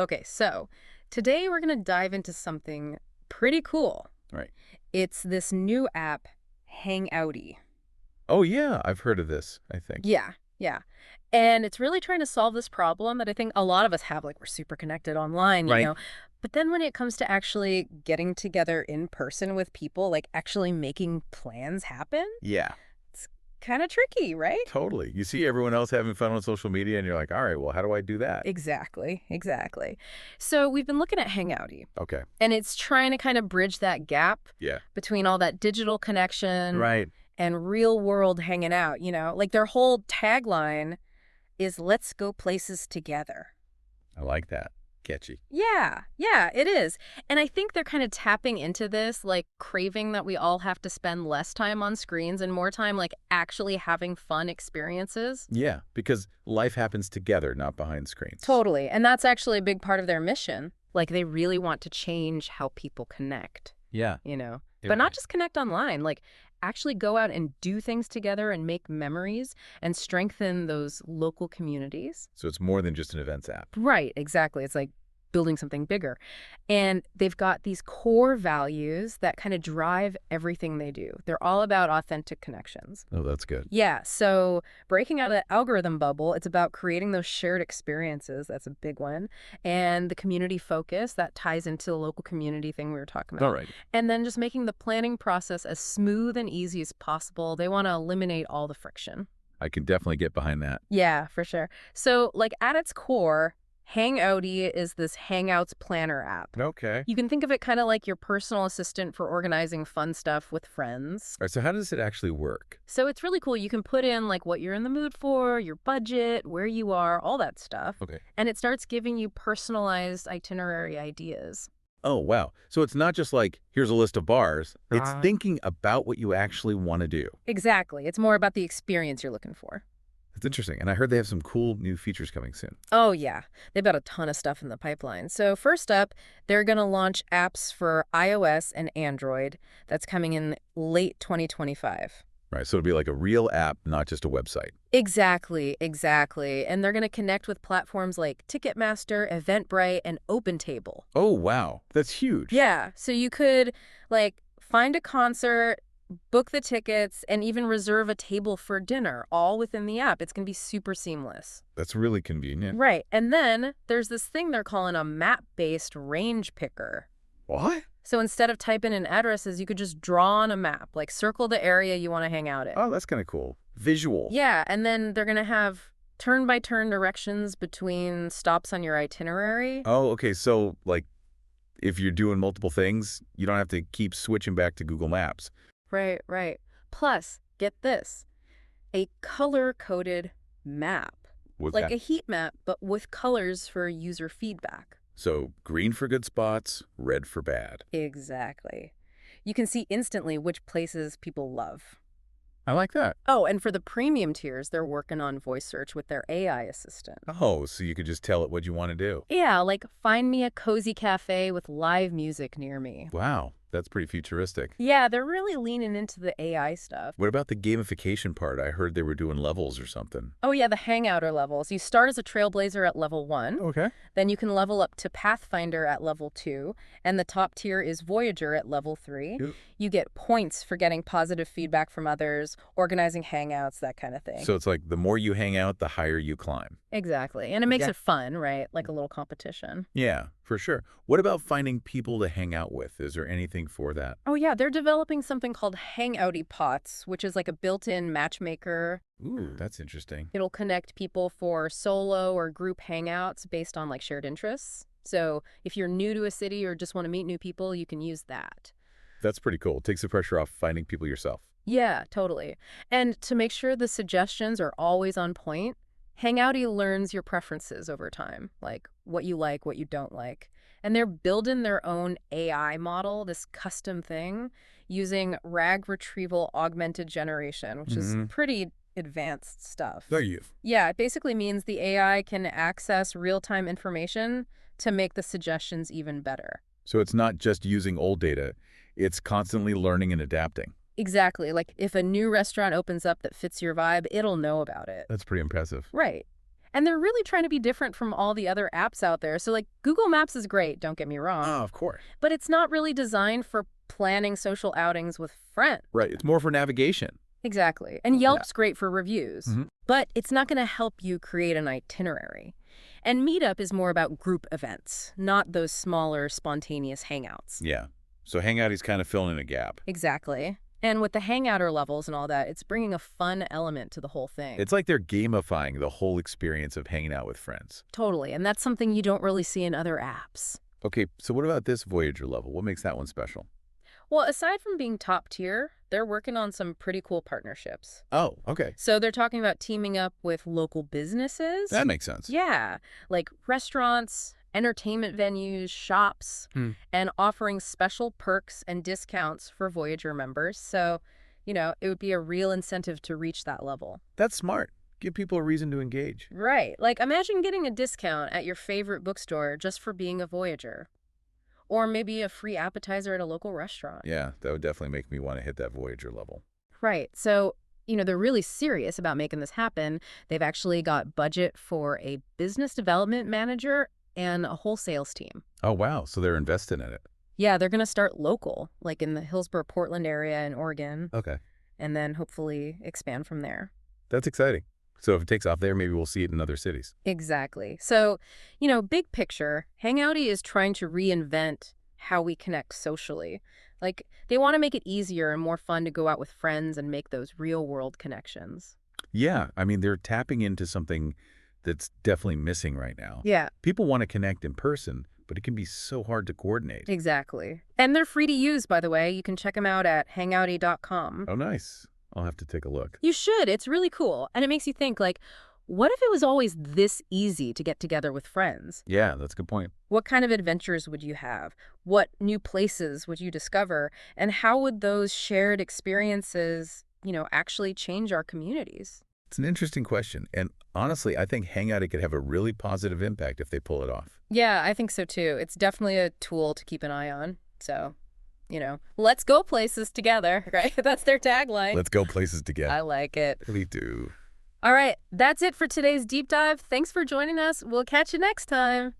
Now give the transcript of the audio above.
Okay, so today we're going to dive into something pretty cool. Right. It's this new app, Hangouty. Oh, yeah, I've heard of this, I think. Yeah, yeah. And it's really trying to solve this problem that I think a lot of us have. Like, we're super connected online, Right. But then when it comes to actually getting together in person with people, like actually making plans happen, Yeah, it's kind of tricky, right? totally. You see everyone else having fun on social media, and you're like, all right, well, how do I do that? Exactly, exactly. So we've been looking at Hangouty, Okay. and it's trying to kind of bridge that gap Yeah. between all that digital connection Right. and real world hanging out. Like their whole tagline is let's go places together. I like that. Catchy. Yeah, yeah, it is. And I think they're kind of tapping into this, like craving that we all have to spend less time on screens and more time like actually having fun experiences. Yeah, because life happens together, not behind screens. Totally. And that's actually a big part of their mission. Like they really want to change how people connect, Yeah. you know? It- But not just connect online, like actually go out and do things together and make memories and strengthen those local communities. So it's more than just an events app. Right, exactly. It's like building something bigger. And they've got these core values that kind of drive everything they do. They're all about authentic connections. Oh, that's good. Yeah, so breaking out of the algorithm bubble, it's about creating those shared experiences. That's a big one. And the community focus, that ties into the local community thing we were talking about. All right. And then just making the planning process as smooth and easy as possible. They want to eliminate all the friction. I can definitely get behind that. Yeah, for sure. So, like, at its core, Hangouty is this Hangouts planner app. Okay. You can think of it kind of like your personal assistant for organizing fun stuff with friends. All right, so how does it actually work? So it's really cool. You can put in like what you're in the mood for, your budget, where you are, all that stuff. Okay. And it starts giving you personalized itinerary ideas. Oh, wow. So it's not just like, here's a list of bars. It's Uh, thinking about what you actually want to do. Exactly. It's more about the experience you're looking for. That's interesting. And I heard they have some cool new features coming soon. Oh, yeah. They've got a ton of stuff in the pipeline. So first up, they're going to launch apps for iOS and Android. That's coming in late 2025. Right. So it'll be like a real app, not just a website. Exactly, exactly. And they're going to connect with platforms like Ticketmaster, Eventbrite, and OpenTable. Oh, wow. That's huge. Yeah, so you could like find a concert, book the tickets, and even reserve a table for dinner all within the app. It's going to be super seamless. That's really convenient. Right. And then there's this thing they're calling a map-based range picker. What? So instead of typing in addresses, you could just draw on a map, like circle the area you want to hang out in. Oh, that's kind of cool. Visual. Yeah, and then they're going to have turn-by-turn directions between stops on your itinerary. Oh, okay. So, like, if you're doing multiple things, you don't have to keep switching back to Google Maps. Right, right. Plus, get this, a color-coded map. What's Like that? a heat map, but with colors for user feedback. So, green for good spots, red for bad. Exactly. You can see instantly which places people love. I like that. Oh, and for the premium tiers, they're working on voice search with their AI assistant. Oh, so you could just tell it what you want to do. Yeah, like find me a cozy cafe with live music near me. Wow, that's pretty futuristic. Yeah, they're really leaning into the AI stuff. What about the gamification part? I heard they were doing levels or something. Oh yeah, the Hangouter levels. You start as a Trailblazer at level 1, Okay. then you can level up to Pathfinder at level 2, and the top tier is Voyager at level 3. Yep. You get points for getting positive feedback from others, organizing hangouts, that kind of thing. So it's like the more you hang out, the higher you climb. Exactly. And it makes Yeah. it fun, right? Like a little competition. Yeah, for sure. What about finding people to hang out with? Is there anything for that? Oh yeah, they're developing something called Hangouty Pots, which is like a built-in matchmaker. Ooh, that's interesting. It'll connect people for solo or group hangouts based on like shared interests. So if you're new to a city or just want to meet new people, you can use that. That's pretty cool. It takes the pressure off finding people yourself. Yeah, totally. And to make sure the suggestions are always on point, Hangouty learns your preferences over time, like what you like, what you don't like. And they're building their own AI model, this custom thing, using RAG retrieval augmented generation, which is pretty advanced stuff. There you. Yeah, it basically means the AI can access real-time information to make the suggestions even better. So it's not just using old data. It's constantly learning and adapting. Exactly. Like if a new restaurant opens up that fits your vibe, it'll know about it. That's pretty impressive. Right. And they're really trying to be different from all the other apps out there. So, like, Google Maps is great, don't get me wrong, Oh, of course. but it's not really designed for planning social outings with friends. Right. It's more for navigation. Exactly. And Yeah. Yelp's great for reviews, Mhm. but it's not going to help you create an itinerary. And Meetup is more about group events, not those smaller, spontaneous hangouts. Yeah. So Hangouty's kind of filling in a gap. Exactly. And with the hangouter levels and all that, it's bringing a fun element to the whole thing. It's like they're gamifying the whole experience of hanging out with friends. Totally. And that's something you don't really see in other apps. Okay, so what about this Voyager level? What makes that one special? Well, aside from being top tier, they're working on some pretty cool partnerships. Oh, okay. So they're talking about teaming up with local businesses. That makes sense. Yeah, like restaurants, entertainment venues, shops, and offering special perks and discounts for Voyager members. So, it would be a real incentive to reach that level. That's smart. Give people a reason to engage. Right. Like, imagine getting a discount at your favorite bookstore just for being a Voyager. Or maybe a free appetizer at a local restaurant. Yeah, that would definitely make me want to hit that Voyager level. Right. So, they're really serious about making this happen. They've actually got budget for a business development manager and a whole sales team. Oh, wow. So they're invested in it. Yeah, they're going to start local, like in the Hillsborough, Portland area in Oregon, Okay. and then hopefully expand from there. That's exciting. So if it takes off there, maybe we'll see it in other cities. Exactly. So, big picture, Hangouty is trying to reinvent how we connect socially. Like, they want to make it easier and more fun to go out with friends and make those real-world connections. Yeah, I mean, they're tapping into something that's definitely missing right now. Yeah, People want to connect in person, but it can be so hard to coordinate. exactly. And they're free to use, by the way. You can check them out at hangouty.com. Oh, nice. I'll have to take a look. You should. It's really cool. And it makes you think, like, what if it was always this easy to get together with friends? Yeah, that's a good point. What kind of adventures would you have? What new places would you discover? And how would those shared experiences, actually change our communities? It's an interesting question. And honestly, I think Hangouty could have a really positive impact if they pull it off. Yeah, I think so too. It's definitely a tool to keep an eye on. So, let's go places together, right? That's their tagline. Let's go places I together. like it. We do. All right, that's it for today's deep dive. Thanks for joining us. We'll catch you next time.